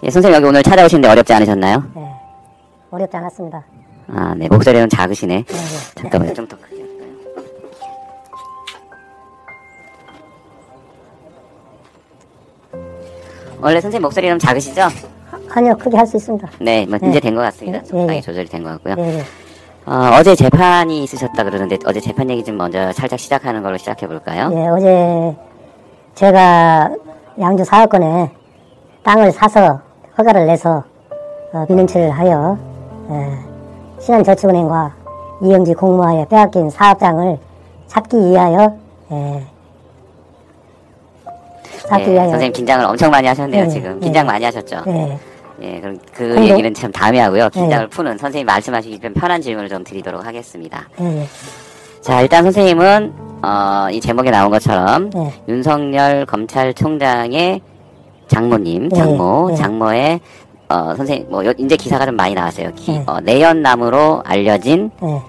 예, 선생님 여기 오늘 찾아오시는데 어렵지 않으셨나요? 네, 어렵지 않았습니다. 아, 네, 목소리는 작으시네. 네, 네. 잠깐만요, 좀 더 크게 할까요? 원래 선생님 목소리 좀 작으시죠? 아니요, 크게 할 수 있습니다. 네, 뭐 네. 이제 된 것 같습니다. 네, 적당히 네. 조절이 된 것 같고요. 네, 네. 어제 재판이 있으셨다 그러는데 어제 재판 얘기 좀 먼저 살짝 시작하는 걸로 시작해 볼까요? 예, 어제 제가 양주 사업권에 땅을 사서 허가를 내서 민원치를 하여 신한저축은행과 이영지 공무와에 빼앗긴 사업장을 찾기 위하여 선생님 긴장을 엄청 많이 하셨네요. 네, 지금 네. 긴장 많이 하셨죠? 네, 예, 그럼 그 얘기는 참 다음에 하고요. 긴장을 네. 푸는 선생님 말씀하시기 좀 편한 질문을 좀 드리도록 하겠습니다. 네, 자, 일단 선생님은 이 제목에 나온 것처럼 네. 윤석열 검찰총장의 장모님, 장모, 네. 장모의 선생님 이제 기사가 좀 많이 나왔어요. 네. 내연남으로 알려진 네,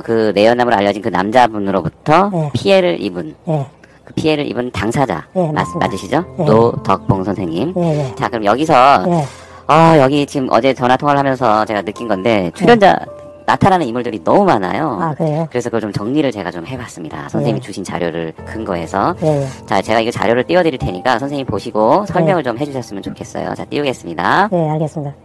그 내연남으로 알려진 그 남자분으로부터 네. 피해를 입은 네, 그 피해를 입은 당사자 네, 맞습니다. 맞으시죠? 네. 노덕봉 선생님. 네, 네. 자, 그럼 여기서 네. 여기 지금 어제 전화 통화를 하면서 제가 느낀 건데 출연자 나타나는 인물들이 너무 많아요. 아, 그래요? 그래서 그걸 좀 정리를 제가 좀 해봤습니다. 선생님이 네. 주신 자료를 근거해서. 네, 자, 제가 이거 자료를 띄워드릴 테니까 선생님 보시고 설명을 좀 해주셨으면 좋겠어요. 자, 띄우겠습니다. 네, 알겠습니다.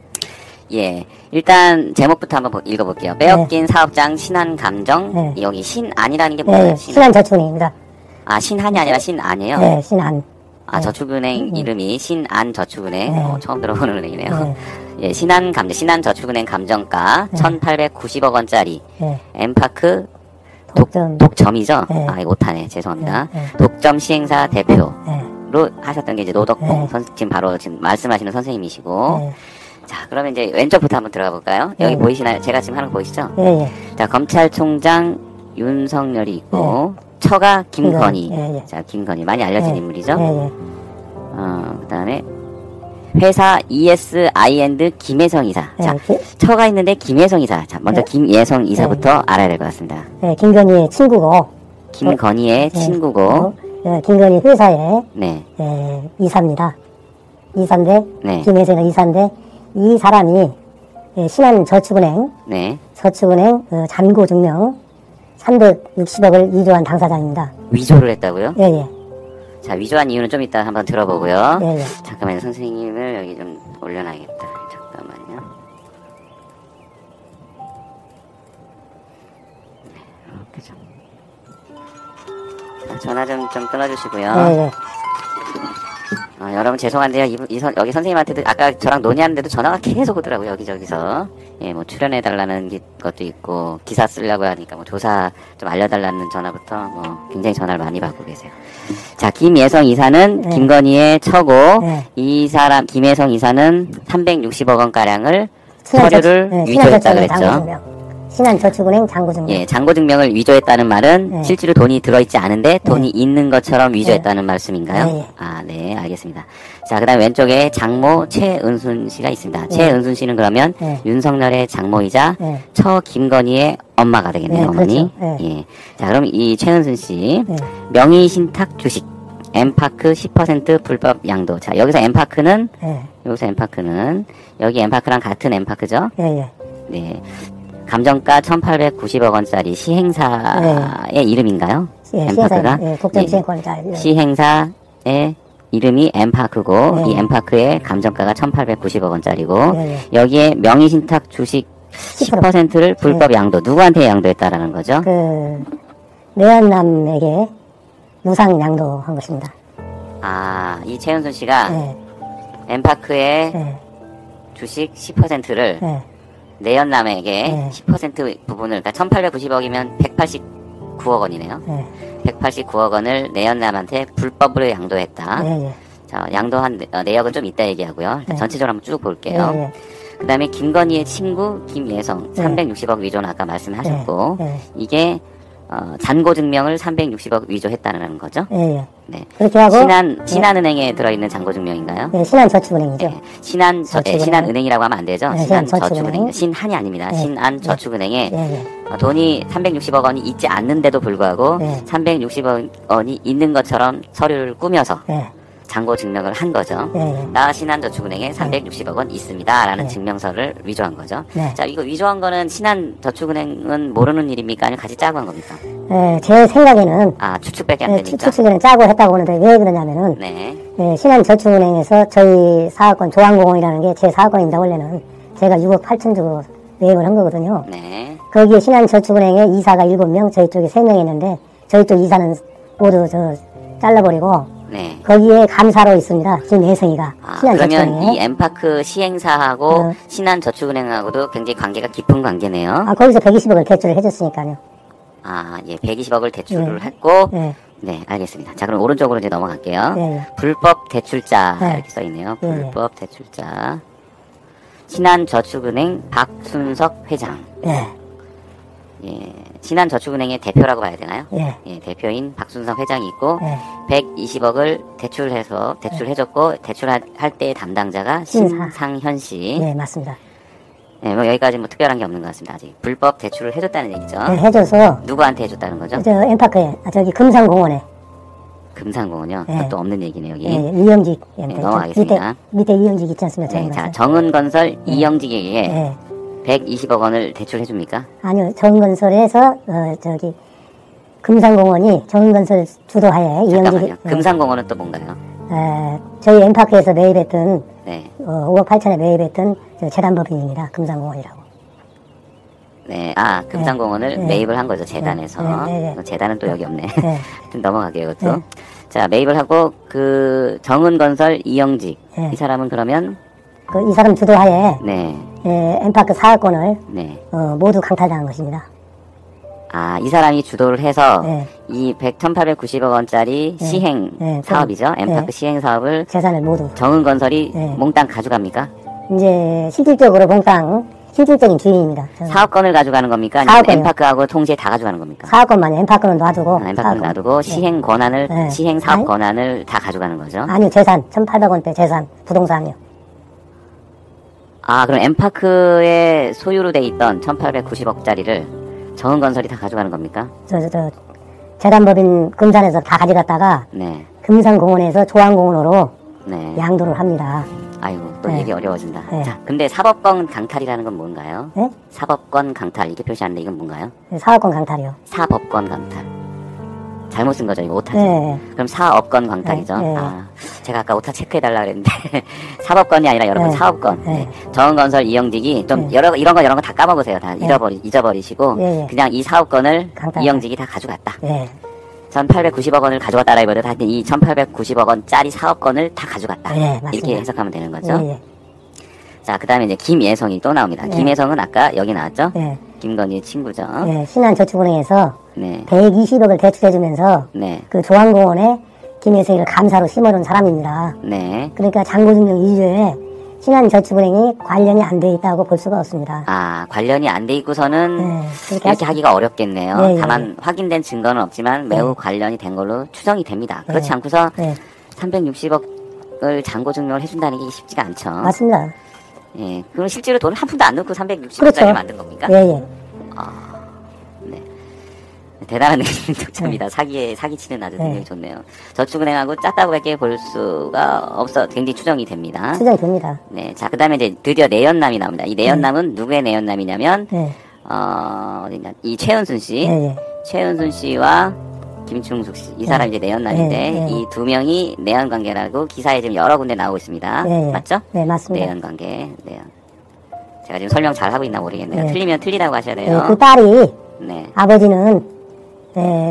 예, 일단 제목부터 한번 읽어볼게요. 빼앗긴 사업장 신한감정. 네. 여기 신안이라는 게 뭐예요? 네, 신한저축은행입니다. 아, 신한이 아니라 신안이에요? 네, 신한. 아, 저축은행 이름이 신안저축은행. 네. 처음 들어보는 은행이네요. 네. 예, 신한저축은행 감정가 1,890억 원짜리 네, 엠파크 독점. 독점이죠? 네. 아, 이거 오타네. 죄송합니다. 네, 독점 시행사 대표로 네, 하셨던 게 이제 노덕봉 네. 지금 바로 지금 말씀하시는 선생님이시고. 네, 자, 그러면 이제 왼쪽부터 한번 들어가 볼까요? 여기 네. 보이시나요? 제가 지금 하는 거 보이시죠? 예, 예. 자, 검찰총장 윤석열이 있고 처가 김건희. 예, 예. 자, 김건희 많이 알려진 네. 인물이죠? 예, 예. 그다음에 회사 ESI&D 김혜성 이사. 네, 자, 처가 있는데 김혜성 이사. 자, 먼저 네. 김예성 이사부터 알아야 될 것 같습니다. 네, 김건희의 친구고, 김건희의 친구고, 김건희 회사의 네, 이사입니다. 이사인데, 네. 김혜성은 이사인데, 이 사람이 신한저축은행, 네. 저축은행 잔고 증명 360억을 위조한 당사자입니다. 위조를 했다고요? 예, 예. 자, 위조한 이유는 좀 이따 한번 들어보고요. 예, 예. 잠깐만요, 선생님을 여기 좀 올려놔야겠다. 잠깐만요. 이렇게 좀. 자, 전화 좀 끊어주시고요. 예, 예. 여러분 죄송한데요. 여기 선생님한테도 아까 저랑 논의하는데도 전화가 계속 오더라고요. 여기저기서. 예, 뭐 출연해달라는 것도 있고, 기사 쓰려고 하니까 뭐 조사 좀 알려달라는 전화부터 뭐 굉장히 전화를 많이 받고 계세요. 자, 김예성 이사는 네. 김건희의 처고, 네. 김예성 이사는 360억 원가량을 신한저축- 서류를 네, 위조했다 신한저축은행 그랬죠. 잔고증명. 신한저축은행 잔고증명. 예, 잔고증명을 위조했다는 말은 네. 실제로 돈이 들어있지 않은데 돈이 있는 것처럼 위조했다는 말씀인가요? 네. 아, 네, 알겠습니다. 자, 그 다음 왼쪽에 장모 최은순 씨가 있습니다. 네. 최은순 씨는 그러면 네. 윤석열의 장모이자 네. 처 김건희의 엄마가 되겠네요, 네, 어머니. 그렇죠. 네. 예. 자, 그럼 이 최은순 씨, 네. 명의신탁 주식, 엠파크 10% 불법 양도. 자, 여기서 엠파크는, 여기 엠파크랑 같은 엠파크죠? 예, 예. 네. 감정가 1,890억 원짜리 시행사의 이름인가요? 예, 엠파크가? 예, 독점 시행권자. 예. 시행사의 이름이 엠파크고, 네. 이 엠파크의 감정가가 1,890억 원짜리고, 네. 여기에 명의신탁 주식 10%를 불법 양도, 누구한테 양도했다라는 거죠? 내연남에게 무상 양도한 것입니다. 아, 이 최은순 씨가 예, 엠파크의 예, 주식 10%를 예. 내연남에게 네. 10% 부분을, 그러니까 1,890억이면 189억 원이네요. 예, 189억 원을 내연남한테 불법으로 양도했다. 예, 예. 자, 양도한 내역은 좀 이따 얘기하고요. 네. 전체적으로 한번 쭉 볼게요. 예, 예. 그 다음에 김건희의 친구 김예성 네. 360억 위조는 아까 말씀하셨고, 네, 네. 이게 잔고 증명을 360억 위조했다는 거죠. 예, 예. 네. 그렇게 하고 신한은행에 들어있는 잔고 증명인가요? 예, 신한저축은행이죠. 네. 저축은행. 신한은행이라고 하면 안 되죠. 네, 신한저축은행. 신한저축은행. 신한이 아닙니다. 네. 신한저축은행에 예, 예. 돈이 360억 원이 있지 않는데도 불구하고 네. 360억 원이 있는 것처럼 서류를 꾸며서 예, 잔고 증명을 한 거죠. 예. 나 신한저축은행에 360억 원 있습니다라는 증명서를 위조한 거죠. 네. 자, 이거 위조한 거는 신한저축은행은 모르는 일입니까? 아니면 같이 짜고 한 겁니까? 제 생각에는 아, 추측밖에 안 되니까. 추측에는 짜고 했다고 보는데 왜 그러냐면은 네. 신한저축은행에서 저희 사업권 조항공원이라는 게 제 사업권입니다. 원래는 제가 6억 8천 주고 매입을 한 거거든요. 네. 거기에 신한저축은행에 이사가 7명, 저희 쪽에 3명 있는데 저희 쪽 이사는 모두 잘라버리고 네. 거기에 감사로 있습니다. 김혜성이가 아, 그러면 신한저축은행에. 이 엠파크 시행사하고 신한저축은행하고도 굉장히 관계가 깊은 관계네요. 거기서 120억을 대출을 해줬으니까요. 아, 예, 120억을 대출을 했고, 네. 네, 알겠습니다. 자, 그럼 오른쪽으로 이제 넘어갈게요. 네. 불법 대출자 네. 이렇게 써 있네요. 네. 불법 대출자. 신한저축은행 박순석 회장. 예. 예, 신한저축은행의 대표라고 봐야 되나요? 예. 예, 대표인 박순석 회장이 있고, 예. 120억을 대출해줬고, 대출할 때의 담당자가 신상현 씨. 네, 맞습니다. 네, 뭐 여기까지 뭐 특별한 게 없는 것 같습니다. 아직 불법 대출을 해줬다는 얘기죠. 네, 해줘서 누구한테 해줬다는 거죠? 엠파크에 저기 금산공원에 금산공원요. 네. 또 없는 얘기네요 여기. 이영직 네, 넘어가겠습니다. 밑에 이영직 있지 않습니까? 네, 정말. 자 정은건설 이영직에게 네. 120억 원을 대출해줍니까? 아니요, 정은건설에서 저기 금산공원이 정은건설 주도하에 잠깐만요. 이영직 금산공원은 또 뭔가요? 저희 엠파크에서 매입했던 네, 5억 8천에 매입했던 저 재단법인입니다. 금산공원이라고. 네, 아 금산공원을 네. 매입을 한 거죠 재단에서. 네. 재단은 또 여기 없네. 네. 하여튼 넘어가게요 이것도. 네. 자 매입을 하고 그 정은건설 이영직 네. 이 사람은 그러면 이 사람 주도하에 네, 엠파크 사업권을 네. 모두 강탈당한 것입니다. 아, 이 사람이 주도를 해서 네. 이 1890억 원짜리 시행 네, 사업이죠. 엠파크 네. 시행 사업을 재산을 모두. 정은건설이 네. 몽땅 가져갑니까? 이제 실질적으로 몽땅 실질적인 주인입니다. 저는. 사업권을 가져가는 겁니까? 아니면 사업권이요. 엠파크하고 동시에 다 가져가는 겁니까? 사업권만 엠파크는 놔두고. 엠파크는 사업권. 놔두고 시행 권한을 네. 시행 사업 아니? 권한을 다 가져가는 거죠. 아니요, 재산 1,800원대 재산 부동산이요. 아, 그럼 엠파크의 소유로 돼 있던 1890억짜리를 정은건설이 다 가져가는 겁니까? 재단법인 금산에서 다 가져갔다가 네. 금산공원에서 조항공원으로 네. 양도를 합니다. 아이고, 또 네. 얘기 어려워진다. 네. 자, 근데 사법권 강탈이라는 건 뭔가요? 네? 사법권 강탈 이렇게 표시하는데 이건 뭔가요? 사업권 강탈이요. 사법권 강탈. 잘못 쓴 거죠, 이거 오타죠. 네. 그럼 사업권 강탈이죠. 네. 아, 제가 아까 오타 체크해달라 그랬는데 사법권이 아니라 여러분 네. 사업권. 네. 네. 정은건설 이영직이 좀 이런 거 다 까먹으세요. 다 잊어버리시고 네. 그냥 이 사업권을 강탈. 이영직이 다 가져갔다. 네. 1890억 원을 가져갔다라기보다 하여튼 이 1890억 원짜리 사업권을 다 가져갔다. 네, 맞습니다. 이렇게 해석하면 되는 거죠. 예, 예. 자, 그 다음에 이제 김예성이 또 나옵니다. 네. 김예성은 아까 여기 나왔죠? 네. 김건희의 친구죠. 예, 신한저축은행에서 네. 120억을 대출해주면서 네. 그 조항공원에 김혜성이를 감사로 심어놓은 사람입니다. 네. 그러니까 잔고증명 이주에 신한저축은행이 관련이 안 돼 있다고 볼 수가 없습니다. 아, 관련이 안 돼 있고서는 네, 이렇게 하기가 어렵겠네요. 예, 예. 다만 확인된 증거는 없지만 매우 관련이 된 걸로 추정이 됩니다. 그렇지 네. 않고서 네, 360억을 잔고 증명을 해준다는 게 쉽지가 않죠. 맞습니다. 예, 그럼 실제로 돈을 한 푼도 안 넣고 360억짜리 그렇죠. 만든 겁니까? 예, 예. 네. 대단한 능력자입니다. 사기치는 아주 네. 능력이 좋네요. 저축은행하고 짰다고밖에 볼 수가 없어 굉장히 추정이 됩니다. 추정이 됩니다. 네, 자 그다음에 이제 드디어 내연남이 나옵니다. 이 내연남은 누구의 내연남이냐면 네, 어디냐 이 최은순 씨, 예, 예. 최은순 씨와 김충숙 씨 이 사람 이제 내연남인데 네. 이 두 명이 내연 관계라고 기사에 지금 여러 군데 나오고 있습니다. 네. 맞죠? 네, 맞습니다. 내연 관계, 내연. 제가 지금 설명 잘 하고 있나 모르겠네요. 네. 틀리면 틀리다고 하셔야 예, 돼요. 그 딸이 네. 아버지는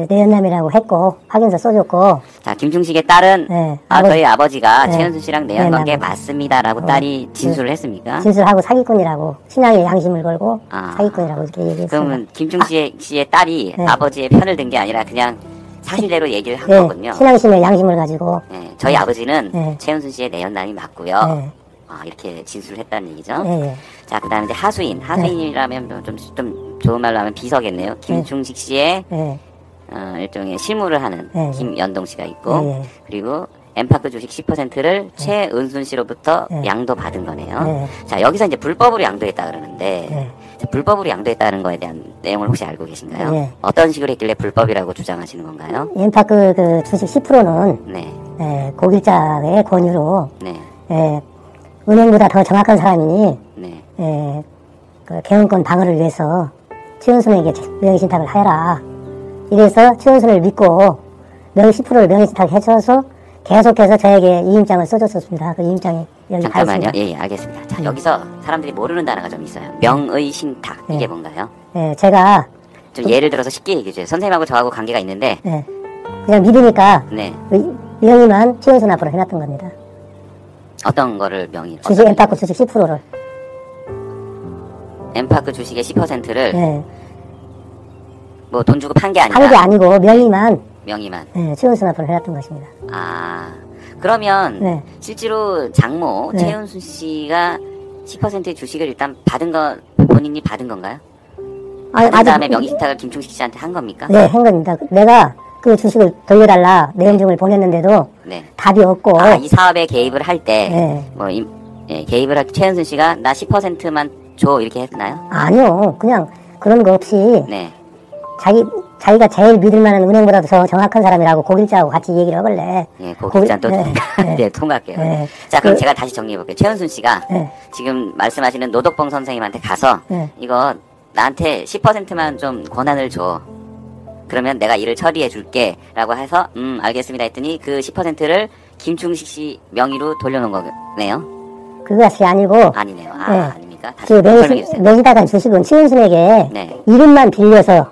내연남이라고 했고 확인서 써줬고 자, 김충식의 딸은 네, 저희 아버지가 네. 최은순 씨랑 내연 관계 네, 맞습니다라고 딸이 진술을 했습니까? 진술하고 사기꾼이라고 신앙의 양심을 걸고 아. 사기꾼이라고 이렇게 얘기했습니다. 그러면 김충식 씨의 딸이 네. 아버지의 편을 든 게 아니라 그냥 사실대로 얘기를 한 네, 거군요. 신앙심의 양심을 가지고 네, 저희 아버지는 네. 최은순 씨의 내연남이 맞고요. 네. 이렇게 진술을 했다는 얘기죠. 예, 예. 자, 그 다음에 이제 하수인이라면 좀 좋은 말로 하면 비서겠네요. 김충식 씨의 예, 일종의 실무를 하는 네. 김연동 씨가 있고 네. 그리고 엠파크 주식 10%를 최은순 씨로부터 네. 양도받은 거네요. 네. 자, 여기서 이제 불법으로 양도했다 그러는데 네. 자, 불법으로 양도했다는 거에 대한 내용을 혹시 알고 계신가요? 네. 어떤 식으로 했길래 불법이라고 주장하시는 건가요? 엠파크 그 주식 10%는 네. 고길자의 권유로 네. 은행보다 더 정확한 사람이니 네. 그 개헌권 방어를 위해서 최은순에게 명의신탁을 하여라. 이래서 최은순을 믿고 10%를 명의신탁 해줘서 계속해서 저에게 이임장을 써줬었습니다. 그 이임장이 여기 가 잠깐만요. 있습니다. 예, 알겠습니다. 자, 여기서 사람들이 모르는 단어가 좀 있어요. 명의신탁. 이게 뭔가요? 제가 좀 예를 들어서 쉽게 얘기해 주세요. 선생님하고 저하고 관계가 있는데, 그냥 믿으니까 네. 그 명의만 최은순 앞으로 해놨던 겁니다. 어떤 거를 명의로? 주식 엠파크 주식 10%를. 엠파크 주식의 10%를 네. 뭐 돈 주고 판 게 아니라 한 게 아니고 명의만 명의만. 최은순 앞으로 해놨던 것입니다. 아, 그러면 네. 실제로 장모 네. 최은순 씨가 10%의 주식을 일단 받은 거 본인이 받은 건가요? 받은 다음에 명의신탁을 김충식 씨한테 한 겁니까? 네, 한 겁니다. 내가 그 주식을 돌려달라 내용증을 보냈는데도 네. 답이 없고. 이 사업에 개입을 할 때, 네. 개입을 할 최은순 씨가 나 10%만 줘 이렇게 했나요? 아니요, 그냥 그런 거 없이 네. 자기가 제일 믿을 만한 은행보다도 더 정확한 사람이라고 고길자하고 같이 얘기를 하길래. 예, 고길자 또 네. 네, 통과할게요. 네. 자, 그럼 제가 다시 정리해 볼게요. 최은순 씨가 네. 지금 말씀하시는 노덕봉 선생님한테 가서 네. 이거 나한테 10%만 좀 권한을 줘. 그러면 내가 일을 처리해 줄게. 라고 해서 알겠습니다 했더니 그 10%를 김충식 씨 명의로 돌려놓은 거네요. 그것이 아니고. 아니네요. 네. 아닙니까? 다시 그 설명해 주세요. 명의다간 주식은 최은순에게 네. 이름만 빌려서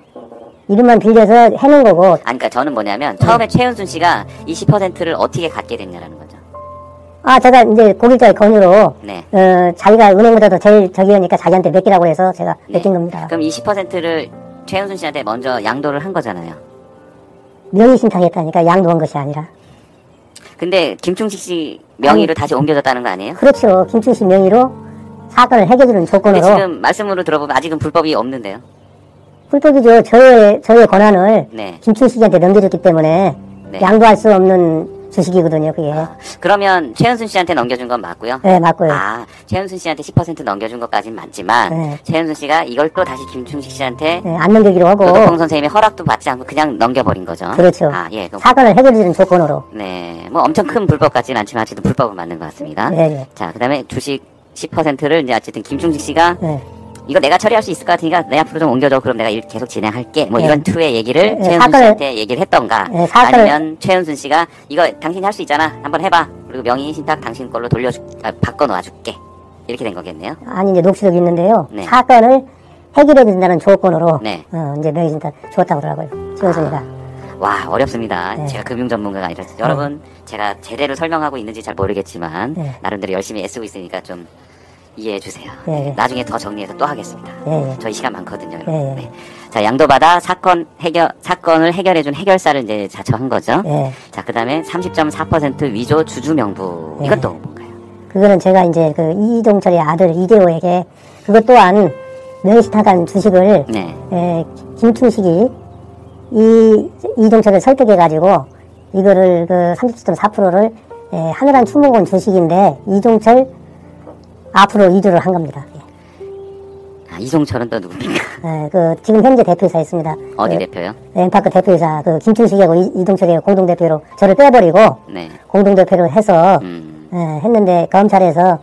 해놓은 거고. 아니, 그러니까 저는 뭐냐면 처음에 최은순 씨가 이 10%를 어떻게 갖게 됐냐라는 거죠. 제가 이제 고길자의 권유로. 네. 자기가 은행보다도 제일 저기하니까 자기한테 맡기라고 해서 제가 네. 맡긴 겁니다. 그럼 이 10%를 최은순 씨한테 먼저 양도를 한 거잖아요. 명의신탁했다니까 양도한 것이 아니라. 근데 김충식 씨 명의로 다시 옮겨졌다는 거 아니에요? 그렇죠. 김충식 명의로 사건을 해결해주는 근데 조건으로. 지금 말씀으로 들어보면 아직은 불법이 없는데요. 불법이죠. 저의 권한을 네. 김충식한테 넘겨줬기 때문에 네. 양도할 수 없는 주식이거든요. 그게. 그러면 최은순 씨한테 넘겨준 건 맞고요. 네, 맞고요. 최은순 씨한테 10% 넘겨준 것까진 맞지만 네. 최은순 씨가 이걸 또 다시 김충식 씨한테 네, 안 넘기기로 하고. 노덕봉 선생님의 허락도 받지 않고 그냥 넘겨버린 거죠. 그렇죠. 예. 그럼 사건을 해결해주는 조건으로. 네, 뭐 엄청 큰 불법 같지는 않지만 어쨌든 불법은 맞는 것 같습니다. 네. 자, 그다음에 주식 10%를 이제 어쨌든 김충식 씨가 네. 이거 내가 처리할 수 있을 것 같으니까 내 앞으로 좀 옮겨줘. 그럼 내가 일 계속 진행할게. 뭐 네. 이런 투의 얘기를 네, 최은순 씨한테 얘기를 했던가. 네, 아니면 최은순 씨가 이거 당신이 할 수 있잖아. 한번 해봐. 그리고 명의 신탁 당신 걸로 바꿔놓아 줄게. 이렇게 된 거겠네요. 아니, 이제 녹취록이 있는데요. 네. 사건을 해결해준다는 조건으로. 네. 이제 명의신탁 줬다고 그러더라고요. 최은순이가. 와, 어렵습니다. 네. 제가 금융 전문가가 아니라서. 여러분, 제가 제대로 설명하고 있는지 잘 모르겠지만, 네. 나름대로 열심히 애쓰고 있으니까 좀 이해해 주세요. 네. 나중에 더 정리해서 또 하겠습니다. 네. 저희 시간 많거든요. 여러분. 네. 네. 자, 양도받아 사건을 해결해준 해결사를 이제 자처한 거죠. 네. 자, 그 다음에 30.4% 위조 주주 명부. 네. 이건 또 뭔가요? 그거는 제가 이제 그 이동철의 아들 이대호에게 그것 또한 명의신탁한 주식을 네. 김충식이 이동철을 설득해가지고 이거를 그 30.4%를 하늘한 추모군 주식인데 이동철 앞으로 이주를 한 겁니다. 이종철은 또 누굽니까? 그 지금 현재 대표이사 있습니다. 어디 대표요? 엠파크 대표이사 그 김충식하고 이동철이 공동대표로 저를 빼버리고 네. 공동대표로 해서 했는데 검찰에서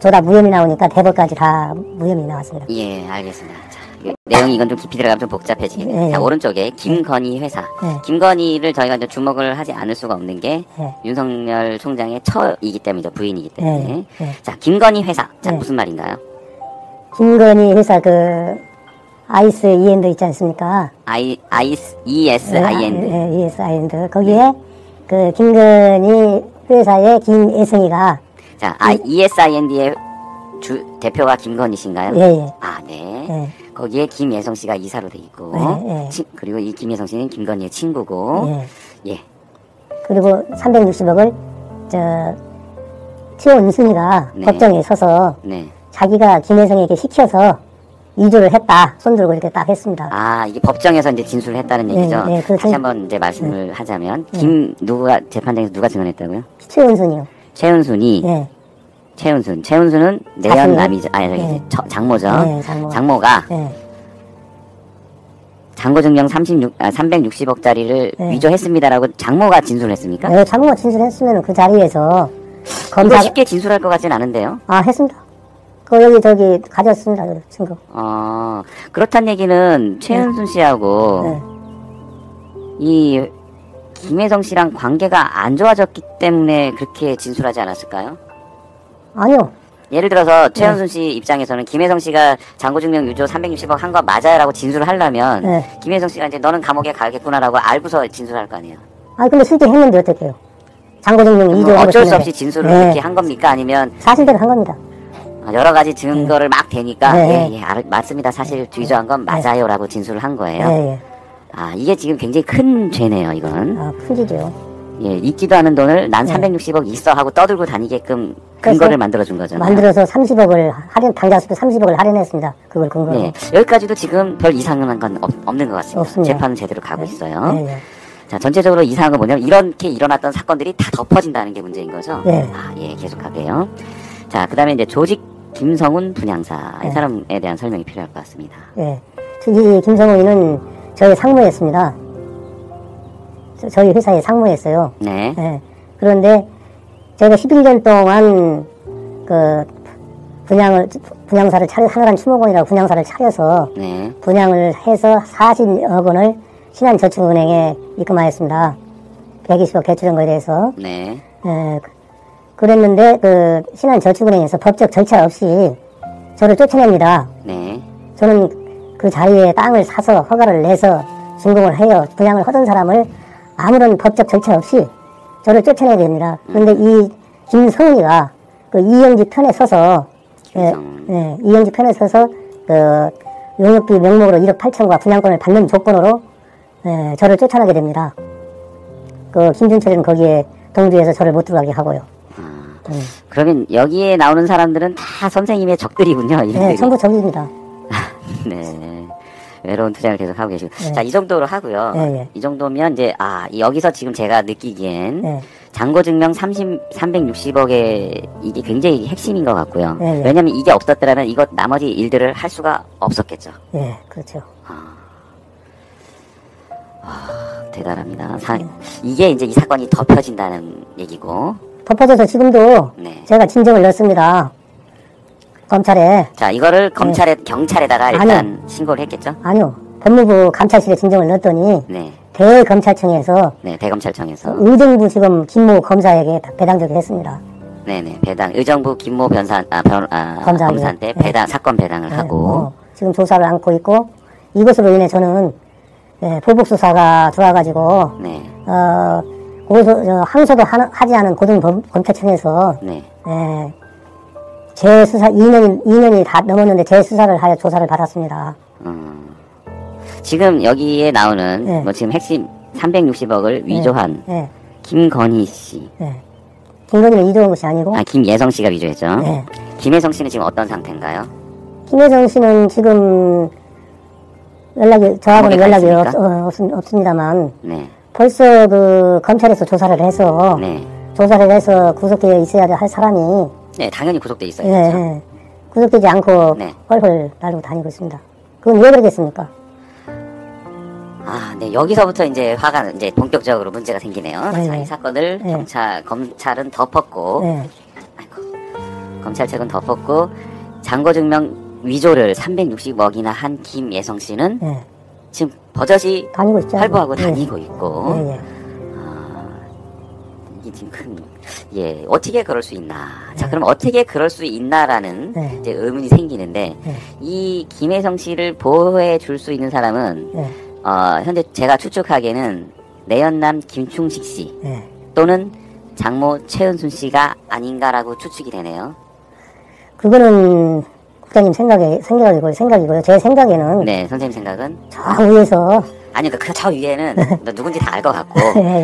조다 무혐의 나오니까 대법까지 다 무혐의 나왔습니다. 예, 알겠습니다. 자, 내용이 이건 좀 깊이 들어가면 좀 복잡해지겠네요. 네. 자, 오른쪽에 김건희 회사. 네. 김건희를 저희가 이제 주목을 하지 않을 수가 없는 게 네. 윤석열 총장의 처이기 때문이죠. 부인이기 때문에. 네. 네. 자, 김건희 회사. 자, 네. 무슨 말인가요? 김건희 회사 그 아이스 이엔드 있지 않습니까? ESIND. ES 이엔드 거기에 그 김건희 회사의 김애성이가 자, ESIND의 대표가 김건희신가요? 예. 아, 네. 예. 거기에 김예성 씨가 이사로 돼 있고, 예. 그리고 이 김예성 씨는 김건희의 친구고, 예. 그리고 360억을 최원순이가 네. 법정에 서서 네. 자기가 김혜성에게 시켜서 이주를 했다. 손들고 이렇게 딱 했습니다. 아, 이게 법정에서 이제 진술을 했다는 얘기죠. 네, 다시 한번 이제 말씀을 하자면, 재판장에서 누가 증언했다고요? 최원순이요. 최은순이, 네. 최은순은 내연남이죠. 아니, 네. 장모죠. 네, 장모. 장모가 네. 잔고증명 360억짜리를 네. 위조했습니다라고 장모가 진술했습니까? 네, 장모가 진술했으면 그 자리에서 이거 검사 쉽게 진술할 것 같진 않은데요. 했습니다. 그 여기 저기 가졌습니다. 그 증거. 그렇단 얘기는 최은순 씨하고 네. 이 김혜성 씨랑 관계가 안 좋아졌기 때문에 그렇게 진술하지 않았을까요? 아니요. 예를 들어서 최은순 씨 입장에서는 김혜성 씨가 잔고증명 유조 360억 한 거 맞아요라고 진술을 하려면 네. 김혜성 씨가 이제 너는 감옥에 가겠구나라고 알고서 진술할 거 아니에요. 근데 실제 했는데 어떡해요? 장고증명 그럼 2조 어쩔 수 없이 진술을 그렇게 한 겁니까? 아니면 사실대로 한 겁니다. 여러 가지 증거를 막 대니까 네. 맞습니다. 사실 위조한 건 맞아요라고 진술을 한 거예요. 예. 이게 지금 굉장히 큰 죄네요, 이건. 큰 지죠. 예, 있지도 않은 돈을 난 360억 있어 하고 떠들고 다니게끔 그래서 근거를 만들어준 거잖아요. 만들어서 30억을 당장수표 30억을 할인했습니다. 그걸 근거로. 네, 여기까지도 지금 별 이상한 건 없는 것 같습니다. 없습니다. 재판은 제대로 가고 있어요. 예. 자, 전체적으로 이상한 건 뭐냐면 이렇게 일어났던 사건들이 다 덮어진다는 게 문제인 거죠. 네. 계속할게요. 자, 그 다음에 이제 조직 김성훈 분양사. 이 네. 사람에 대한 설명이 필요할 것 같습니다. 예. 이 김성훈이는 저희 상무였습니다. 저희 회사에 상무였어요. 네. 예. 그런데 저희가 11년 동안 그 분양사를 하늘한 추모공이라고 분양사를 차려서 네. 분양을 해서 40억 원을 신한저축은행에 입금하였습니다. 120억 대출한 거에 대해서. 네. 예. 그랬는데 그 신한저축은행에서 법적 절차 없이 저를 쫓아냅니다. 네. 저는 그 자리에 땅을 사서 허가를 내서 준공을 해요. 분양을 하던 사람을 아무런 법적 절차 없이 저를 쫓아내야 됩니다. 그런데 이 김성훈이가 그 이영지 편에 서서 이영지 편에 서서 그 용역비 명목으로 1억 8천과 분양권을 받는 조건으로 저를 쫓아나게 됩니다. 그 김준철은 거기에 동조해서 저를 못 들어가게 하고요. 그러면 여기에 나오는 사람들은 다 선생님의 적들이군요. 네, 전부 적입니다. 네. 외로운 투쟁을 계속 하고 계시고. 네. 자, 이 정도로 하고요. 네. 이 정도면 이제, 여기서 지금 제가 느끼기엔 네. 잔고증명 360억의 이게 굉장히 핵심인 것 같고요. 네. 왜냐면 이게 없었더라면 이것 나머지 일들을 할 수가 없었겠죠. 예, 그렇죠. 대단합니다. 이게 이제 이 사건이 덮여진다는 얘기고. 덮어져서 지금도 네. 제가 진정을 넣습니다. 검찰에. 자, 이거를 경찰에다가 일단 신고를 했겠죠? 아니요. 법무부 감찰실에 진정을 넣었더니 네. 대검찰청에서 네, 대검찰청에서. 의정부 지금 김모 검사에게 배당적을 했습니다. 네네, 배당. 의정부 김모 검사한테 네. 사건 배당을 하고. 지금 조사를 안고 있고, 이것으로 인해 저는, 보복수사가 들어와가지고, 네. 항소도 하지 않은 고등검찰청에서, 네. 재수사, 2년이 다 넘었는데 재수사를 하여 조사를 받았습니다. 지금 여기에 나오는, 네. 지금 핵심 360억을 위조한 네. 김건희 씨. 김건희는 위조한 것이 아니고, 김예성 씨가 위조했죠. 네. 김예성 씨는 지금 어떤 상태인가요? 김혜정 씨는 지금 저하고는 연락이 없습니다만, 네. 벌써 그 검찰에서 조사를 해서, 네. 조사를 해서 구속되어 있어야 할 사람이, 네, 당연히 구속돼 있어야죠. 구속되지 않고 네. 헐헐 날고 다니고 있습니다. 그건 왜 그러겠습니까? 네, 여기서부터 이제 화가 이제 본격적으로 문제가 생기네요. 네. 자, 이 사건을 검찰은 덮었고, 검찰 측은 덮었고, 잔고증명 위조를 360억이나 한 김예성 씨는 지금 버젓이 다니고 있죠. 활보하고 다니고 있고, 이게 지금 어떻게 그럴 수 있나. 자, 그럼 어떻게 그럴 수 있나라는 이제 의문이 생기는데, 이 김혜성 씨를 보호해 줄 수 있는 사람은, 현재 제가 추측하기에는 내연남 김충식 씨 또는 장모 최은순 씨가 아닌가라고 추측이 되네요. 그거는 국장님 생각이고요. 제 생각에는 네, 선생님 생각은? 저 위에서 아니, 저 위에는 누군지 다 알 것 같고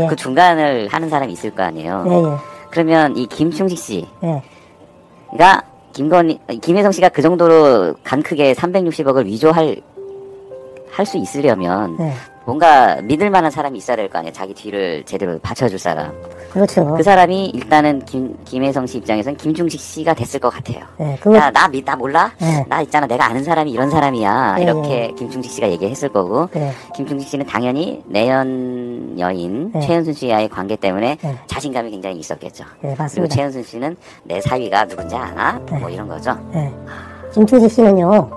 그 중간을 하는 사람이 있을 거 아니에요. 그러면 이 김충식 씨가 김혜성 씨가 그 정도로 간 크게 360억을 위조할 수 있으려면 뭔가 믿을 만한 사람이 있어야 될 거 아니에요. 자기 뒤를 제대로 받쳐줄 사람. 그렇죠. 그 사람이 일단은 김혜성 씨 입장에서는 김중식 씨가 됐을 것 같아요. 네, 야, 나 몰라? 네. 나 있잖아. 내가 아는 사람이 이런 사람이야. 네, 이렇게 김중식 씨가 얘기했을 거고. 네. 김중식 씨는 당연히 내연 여인 네. 최은순 씨와의 관계 때문에 네. 자신감이 굉장히 있었겠죠. 네, 그리고 맞습니다. 최은순 씨는 내 사위가 누군지 아나? 네. 뭐 이런 거죠. 네. 김충식 씨는요,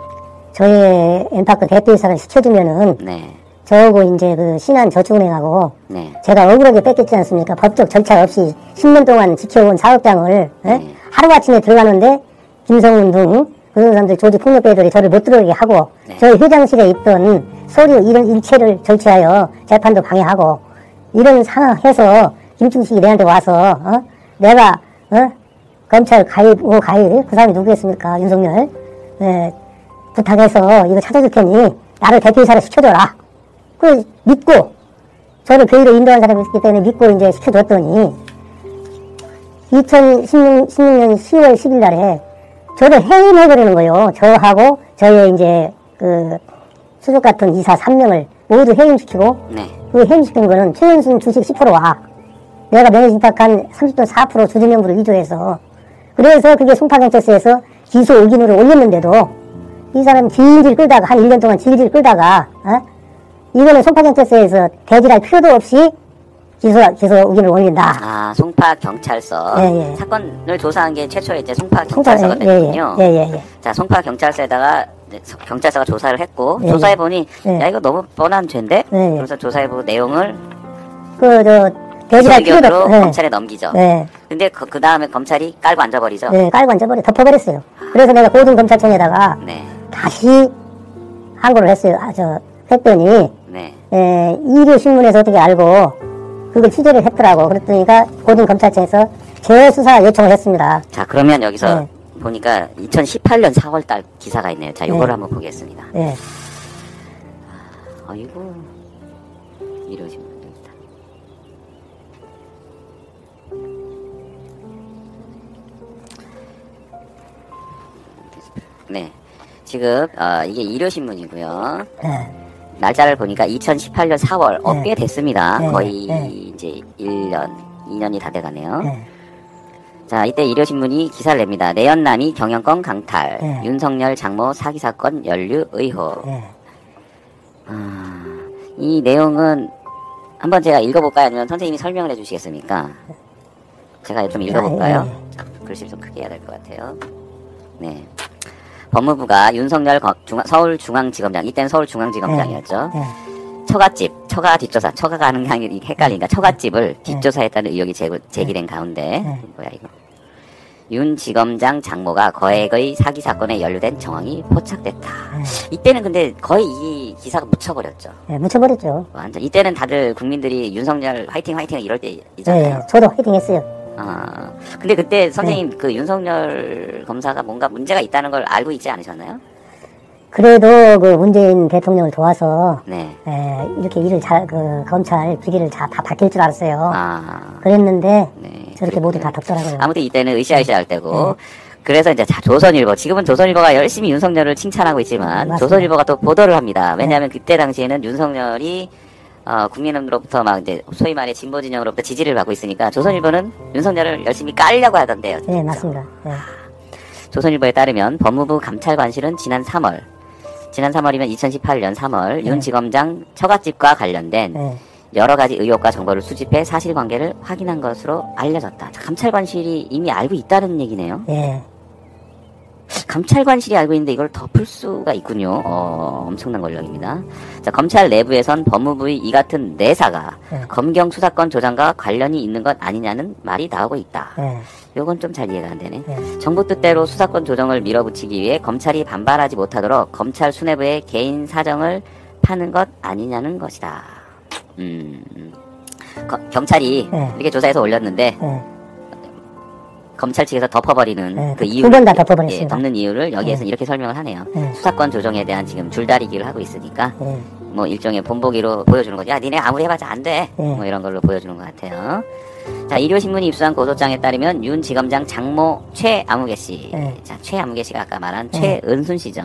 저의 엠파크 대표이사를 시켜주면은, 네. 저하고 이제 그 신한저축은행하고, 네. 제가 억울하게 뺏겼지 않습니까? 법적 절차 없이 10년 동안 지켜온 사업장을, 하루아침에 들어가는데, 김성훈 등, 그런 사람들 조직폭력배들이 저를 못 들어오게 하고, 네. 저희 회장실에 있던 서류 이런 일체를 절취하여 재판도 방해하고, 이런 상황에서 김충식이 내한테 와서, 내가, 검찰 가입, 그 사람이 누구겠습니까? 윤석열. 부탁해서 이거 찾아줄 테니 나를 대표이사로 시켜줘라. 그 믿고 저를 교회로 인도한 사람이었기 때문에 믿고 이제 시켜줬더니 2016년 10월 10일 날에 저를 해임해버리는 거예요. 저하고 저의 이제 그 수족 같은 이사 3명을 모두 해임시키고 네. 그 해임시킨 거는 최은순 주식 10%와 내가 명예신탁한 30돈 4% 주주명부를 위조해서 그래서 그게 송파경찰서에서 기소 의견으로 올렸는데도 이 사람 질질 끌다가 한 1년 동안 질질 끌다가 이거는 송파경찰서에서 대질할 필요도 없이 기소 의견을 올린다. 아, 송파경찰서. 예, 예. 사건을 조사한 게 최초의 이제 송파경찰서가 예, 됐군요. 예. 자, 송파경찰서에다가 경찰서가 조사를 했고 예, 조사해보니 예. 야, 이거 너무 뻔한 죄인데? 예, 예. 그래서 조사해보고 내용을 대질할 필요도 의견으로 없이 검찰에 넘기죠. 네. 근데 그 다음에 검찰이 깔고 앉아버리죠. 네, 깔고 앉아버려 덮어버렸어요. 그래서 내가 고등검찰청에다가 네. 다시 항고를 했어요. 했더니 네. 일요신문에서 어떻게 알고 그걸 취재를 했더라고. 그랬더니까 고등검찰청에서 재수사 요청을 했습니다. 자, 그러면 여기서 네. 보니까 2018년 4월달 기사가 있네요. 자, 요거를 네. 한번 보겠습니다. 네. 아이고, 이러신 분들입니다. 네. 지금, 이게 일요신문이고요. 네. 날짜를 보니까 2018년 4월, 네. 꽤 됐습니다. 네. 거의 네. 이제 1년, 2년이 다 돼가네요. 네. 자, 이때 일요신문이 기사를 냅니다. 내연남이 경영권 강탈, 네. 윤석열 장모 사기사건 연루 의혹. 네. 이 내용은 한번 제가 읽어볼까요? 아니면 선생님이 설명을 해주시겠습니까? 제가 좀 읽어볼까요? 자, 글씨를 좀 크게 해야 될 것 같아요. 네. 법무부가 윤석열 서울중앙지검장, 이때는 서울중앙지검장이었죠. 네. 처갓집, 처가 뒷조사, 처가가 하는 게 아니라 헷갈리니까 처갓집을 뒷조사했다는 의혹이 제기된 가운데, 뭐야 이거. 윤 지검장 장모가 거액의 사기 사건에 연루된 정황이 포착됐다. 이때는 근데 거의 이 기사가 묻혀버렸죠. 네, 묻혀버렸죠. 완전. 이때는 다들 국민들이 윤석열 화이팅 이럴 네, 때이잖아요. 저도 화이팅 했어요. 근데 그때 선생님 그 윤석열 검사가 뭔가 문제가 있다는 걸 알고 있지 않으셨나요? 그래도 그 문재인 대통령을 도와서 네. 이렇게 일을 검찰 비리를 다 바뀔 줄 알았어요. 아. 그랬는데 네. 저렇게 모두 다 덮더라고요. 아무튼 이때는 으쌰으쌰 할 때고. 그래서 이제 조선일보, 지금은 조선일보가 열심히 윤석열을 칭찬하고 있지만 맞습니다. 조선일보가 또 보도를 합니다. 왜냐하면 그때 당시에는 윤석열이 국민으로부터 막 이제 소위 말해 진보 진영으로부터 지지를 받고 있으니까 조선일보는 윤석열을 열심히 깔려고 하던데요. 네, 맞습니다. 네. 조선일보에 따르면 법무부 감찰관실은 지난 3월이면 2018년 3월 윤 지검장 처갓집과 관련된 네. 여러 가지 의혹과 정보를 수집해 사실관계를 확인한 것으로 알려졌다. 감찰관실이 이미 알고 있다는 얘기네요. 예. 감찰관실이 알고 있는데 이걸 덮을 수가 있군요. 엄청난 권력입니다. 자, 검찰 내부에선 법무부의 이 같은 내사가 검경 수사권 조장과 관련이 있는 것 아니냐는 말이 나오고 있다. 요건 좀 잘 이해가 안 되네. 정부 뜻대로 수사권 조정을 밀어붙이기 위해 검찰이 반발하지 못하도록 검찰 수뇌부의 개인 사정을 파는 것 아니냐는 것이다. 경찰이 이렇게 조사해서 올렸는데 검찰 측에서 덮어버리는 그 이유, 2번 다 덮어버렸습니다. 덮는 이유를 여기에서 이렇게 설명을 하네요. 수사권 조정에 대한 지금 줄다리기를 하고 있으니까 뭐 일종의 본보기로 보여주는 거죠. 야, 니네 아무리 해봤자 안 돼. 뭐 이런 걸로 보여주는 것 같아요. 자, 일요신문이 입수한 고소장에 따르면 윤 지검장 장모 최아무개 씨. 자, 최아무개 씨가 아까 말한 최은순 씨죠.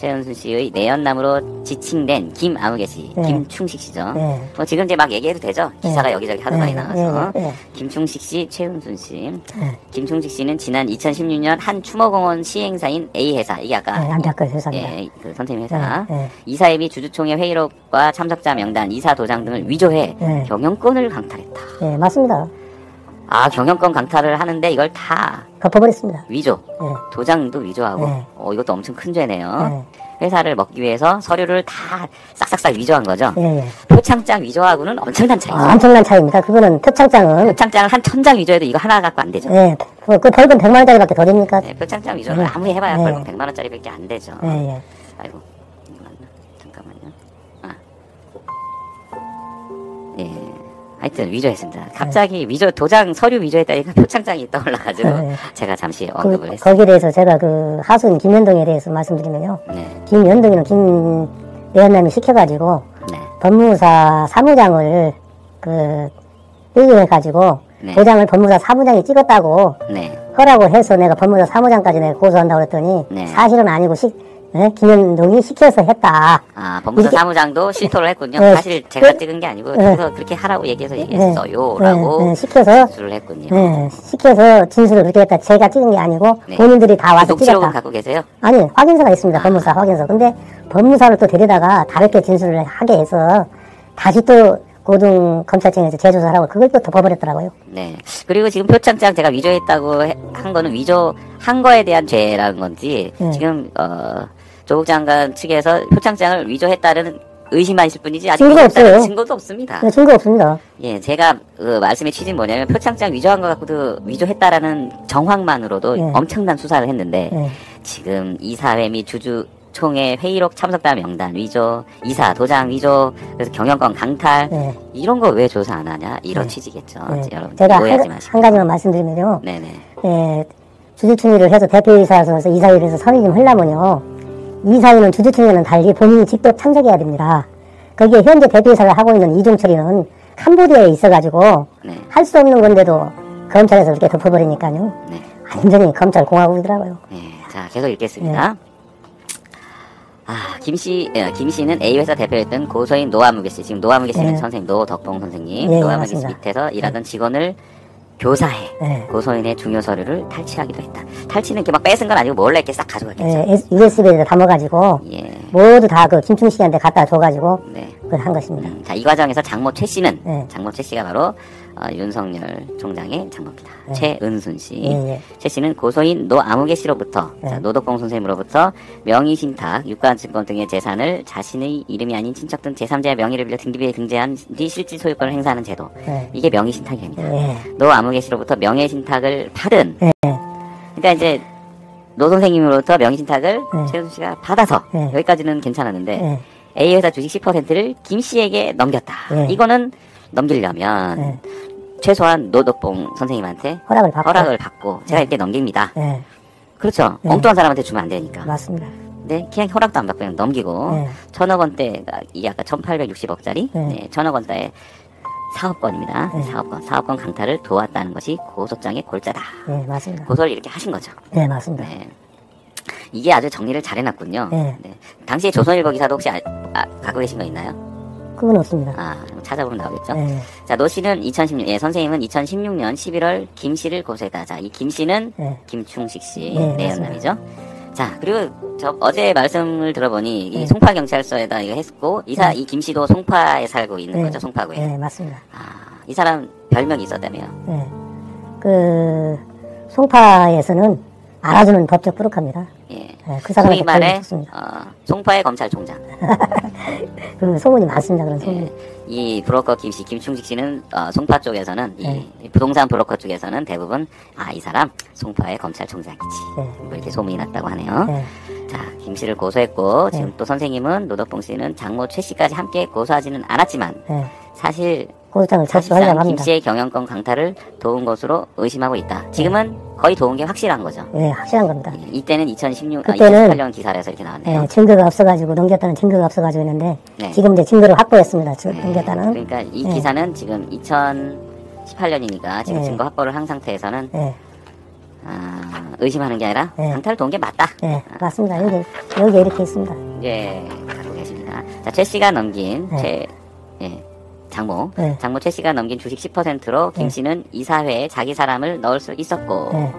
최은순 씨의 내연남으로 지칭된 김아무개 씨, 네. 김충식 씨죠. 네. 뭐 지금 이제 막 얘기해도 되죠. 기사가 여기저기 하도 많이 나와서. 네. 네. 김충식 씨, 최은순 씨. 네. 김충식 씨는 지난 2016년 한 추모공원 시행사인 A회사, 이게 아까 네, 안타까운 회사입니다. 예, 그 선생님 회사. 네, 네. 이사회 및 주주총회 회의록과 참석자 명단, 이사 도장 등을 위조해 네. 경영권을 강탈했다. 네, 맞습니다. 아, 경영권 강탈을 하는데 이걸 다 덮어버렸습니다. 위조. 네. 도장도 위조하고. 네. 이것도 엄청 큰 죄네요. 네. 회사를 먹기 위해서 서류를 다 싹싹싹 위조한 거죠. 예, 예. 표창장 위조하고는 엄청난 차이죠. 엄청난 차이입니다. 그거는 표창장은, 표창장을 한 1000장 위조해도 이거 하나 갖고 안 되죠. 예, 그 벌금 100만 원짜리밖에 더 됩니까? 네, 표창장 위조를 아무리 해봐야 네. 벌금 100만 원짜리밖에 안 되죠. 예, 예. 아이고, 잠깐만요. 예. 하여튼 위조했습니다. 갑자기 위조, 도장 서류 위조했다니까 표창장이 떠올라가지고 네. 제가 잠시 언급을 했어요. 거기에 대해서 제가 그 하수인 김연동에 대해서 말씀드리면요. 네. 김연동이는 내연남이 시켜가지고 네. 법무사 사무장을 삐져해가지고 네. 도장을 법무사 사무장이 찍었다고 네. 허라고 해서 내가 법무사 사무장까지 내가 고소한다고 그랬더니 네. 사실은 아니고 김연동이 시켜서 했다. 아, 법무사 이렇게- 사무장도 실토를 했군요. 네. 사실 제가 찍은 게 아니고, 그래서 그렇게 하라고 얘기해서 얘기했어요. 라고 시켜서 진술을 했군요. 시켜서 진술을 그렇게 했다. 제가 찍은 게 아니고 네. 본인들이 다 와서 녹취록은 찍었다. 갖고 계세요? 아니, 확인서가 있습니다. 법무사 확인서. 근데 법무사를 또 데려다가 다르게 진술을 하게 해서 다시 또 고등 검찰청에서 재조사를 하고 그걸 또 덮어버렸더라고요. 네. 그리고 지금 표창장 제가 위조했다고 한 거는 위조한 거에 대한 죄라는 건지, 지금, 조국 장관 측에서 표창장을 위조했다는 의심만 있을 뿐이지, 아직 증거가 위조했다는 없어요. 증거도 없습니다. 네, 증거 없습니다. 예, 제가 그 말씀의 취지는 뭐냐면 표창장 위조한 거 갖고도 위조했다라는 정황만으로도 네. 엄청난 수사를 했는데 네. 지금 이사회 및 주주총회 회의록 참석자 명단 위조, 이사 도장 위조, 그래서 경영권 강탈 네. 이런 거 왜 조사 안 하냐 이런 취지겠죠. 네. 여러분 제가 오해하지 마시고. 한 가지만 말씀드리면요. 네네. 예, 주주총회를 해서 대표이사에서 이사회를 해서 선임을 하려면요. 이사회는 주주총회는 달리 본인이 직접 참석해야 됩니다. 거기에 현재 대표이사를 하고 있는 이종철이는 캄보디아에 있어가지고 네. 할 수 없는 건데도 검찰에서 이렇게 덮어버리니까요. 네. 완전히 검찰 공화국이더라고요. 네. 자, 계속 읽겠습니다. 아, 김 씨는 A회사 대표였던 고소인 노아무개 씨. 지금 노아무개 씨는 네. 선생님, 노덕봉 선생님. 네, 노아무개 씨 맞습니다. 밑에서 일하던 직원을 교사해. 네. 고소인의 중요 서류를 탈취하기도 했다. 탈취는 이렇게 막 뺏은 건 아니고 몰래 이렇게 싹 가져갔겠죠. 예, USB에다 담아가지고 예. 모두 다 그 김충식한테 갖다 줘가지고 네. 그걸 한 것입니다. 자, 이 과정에서 장모 최 씨는, 네. 장모 최 씨가 바로, 윤석열 총장의 장모입니다. 네. 최은순 씨. 예. 최 씨는 고소인 노아무개 씨로부터, 네. 자, 노덕봉 선생님으로부터 명의신탁, 유가증권 등의 재산을 자신의 이름이 아닌 친척 등 제3자의 명의를 빌려 등기부에 등재한 뒤 실질 소유권을 행사하는 제도. 네. 이게 명의신탁입니다. 예. 노아무개 씨로부터 명예신탁을 받은, 예. 그러니까 이제, 노 선생님으로부터 명의신탁을 네. 최은순 씨가 받아서, 네. 여기까지는 괜찮았는데, 예. A회사 주식 10%를 김 씨에게 넘겼다. 네. 이거는 넘기려면 네. 최소한 노덕봉 선생님한테 허락을 받고. 제가 이렇게 넘깁니다. 예. 그렇죠. 네. 엉뚱한 사람한테 주면 안 되니까. 맞습니다. 근데 그냥 허락도 안 받고 그냥 넘기고 네. 1000억 원대가 이게 아까 1860억짜리 네. 1000억 원대의 사업권입니다. 네. 사업권 강탈을 도왔다는 것이 고소장의 골자다. 예, 맞습니다. 고소를 이렇게 하신 거죠. 예, 맞습니다. 네. 이게 아주 정리를 잘 해놨군요. 네. 네. 당시에 조선일보 기사도 혹시 갖고 계신 거 있나요? 그건 없습니다. 아, 찾아보면 나오겠죠. 예. 자, 노 씨는 2016년, 선생님은 2016년 11월 김 씨를 고소했다. 자, 이 김 씨는 네. 김충식 씨 네, 내연남이죠. 자, 그리고 어제 말씀을 들어보니 이 네. 송파 경찰서에다 이거 했고 이 김 씨도 송파에 살고 있는 거죠, 송파구에. 예, 맞습니다. 아, 이 사람 별명이 있었다며요. 예. 송파에서는 알아주는 법적 부룩합니다. 예. 예, 그 사람한테 소위 말해 좋습니다. 송파의 검찰총장. 그 소문이 많습니다. 그런 소문이. 이 브로커 김 씨, 김충식 씨는 송파 쪽에서는 네. 이 부동산 브로커 쪽에서는 대부분 이 사람 송파의 검찰총장이지. 네. 뭐 이렇게 소문이 났다고 하네요. 예. 자, 김 씨를 고소했고 지금 네. 또 선생님은 노덕봉 씨는 장모 최 씨까지 함께 고소하지는 않았지만 예. 사실 고소장을 사실상 접수하려고 김 합니다. 씨의 경영권 강탈을 도운 것으로 의심하고 있다. 지금은 거의 도운 게 확실한 거죠. 예, 확실한 겁니다. 이때는 2016, 그때는 2018년 기사에서 이렇게 나왔네요. 예, 증거가 없어가지고 넘겼다는 증거가 없어가지고 있는데 네. 지금 이제 증거를 확보했습니다. 네, 넘겼다는. 그러니까 이 네. 기사는 지금 2018년이니까 지금 네. 증거 확보를 한 상태에서는 예. 의심하는 게 아니라 네. 강탈을 도운 게 맞다. 네, 맞습니다. 여기 이렇게 있습니다. 예, 갖고 계십니다. 자, 최 씨가 넘긴 장모. 네. 장모 최 씨가 넘긴 주식 10%로 김 씨는 이사회에 자기 사람을 넣을 수 있었고 네.